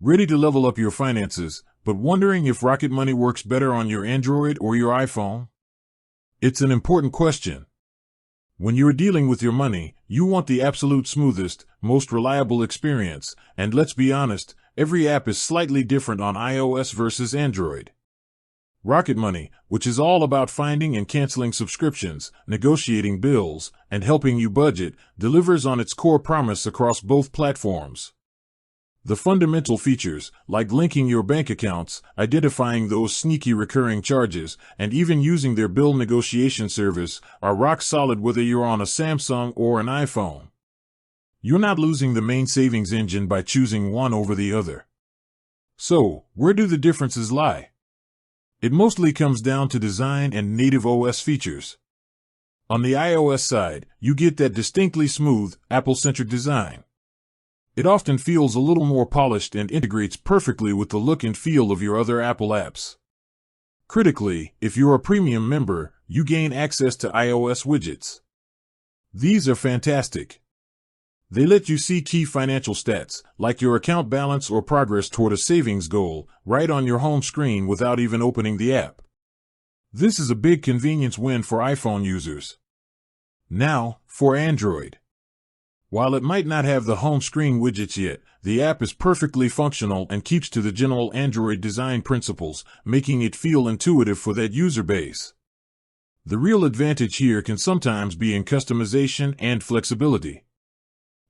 Ready to level up your finances, but wondering if Rocket Money works better on your Android or your iPhone? It's an important question. When you're dealing with your money, you want the absolute smoothest, most reliable experience, and let's be honest, every app is slightly different on iOS versus Android. Rocket Money, which is all about finding and canceling subscriptions, negotiating bills, and helping you budget, delivers on its core promise across both platforms. The fundamental features, like linking your bank accounts, identifying those sneaky recurring charges, and even using their bill negotiation service, are rock solid whether you're on a Samsung or an iPhone. You're not losing the main savings engine by choosing one over the other. So, where do the differences lie? It mostly comes down to design and native OS features. On the iOS side, you get that distinctly smooth, Apple-centric design. It often feels a little more polished and integrates perfectly with the look and feel of your other Apple apps. Critically, if you're a premium member, you gain access to iOS widgets. These are fantastic. They let you see key financial stats, like your account balance or progress toward a savings goal, right on your home screen without even opening the app. This is a big convenience win for iPhone users. Now, for Android. While it might not have the home screen widgets yet, the app is perfectly functional and keeps to the general Android design principles, making it feel intuitive for that user base. The real advantage here can sometimes be in customization and flexibility.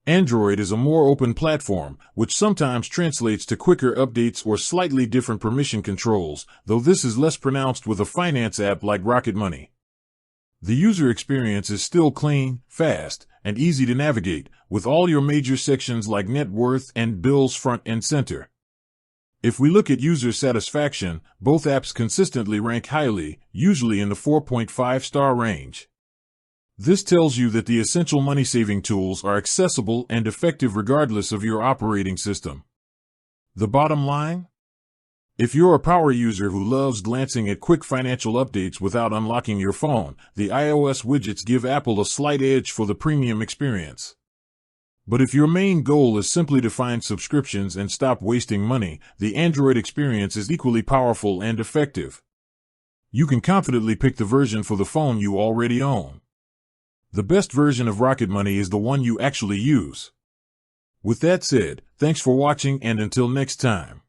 Android is a more open platform, which sometimes translates to quicker updates or slightly different permission controls, though this is less pronounced with a finance app like Rocket Money. The user experience is still clean, fast, and easy to navigate, with all your major sections like net worth and bills front and center. If we look at user satisfaction, both apps consistently rank highly, usually in the 4.5-star range. This tells you that the essential money-saving tools are accessible and effective regardless of your operating system. The bottom line? If you're a power user who loves glancing at quick financial updates without unlocking your phone, the iOS widgets give Apple a slight edge for the premium experience. But if your main goal is simply to find subscriptions and stop wasting money, the Android experience is equally powerful and effective. You can confidently pick the version for the phone you already own. The best version of Rocket Money is the one you actually use. With that said, thanks for watching and until next time.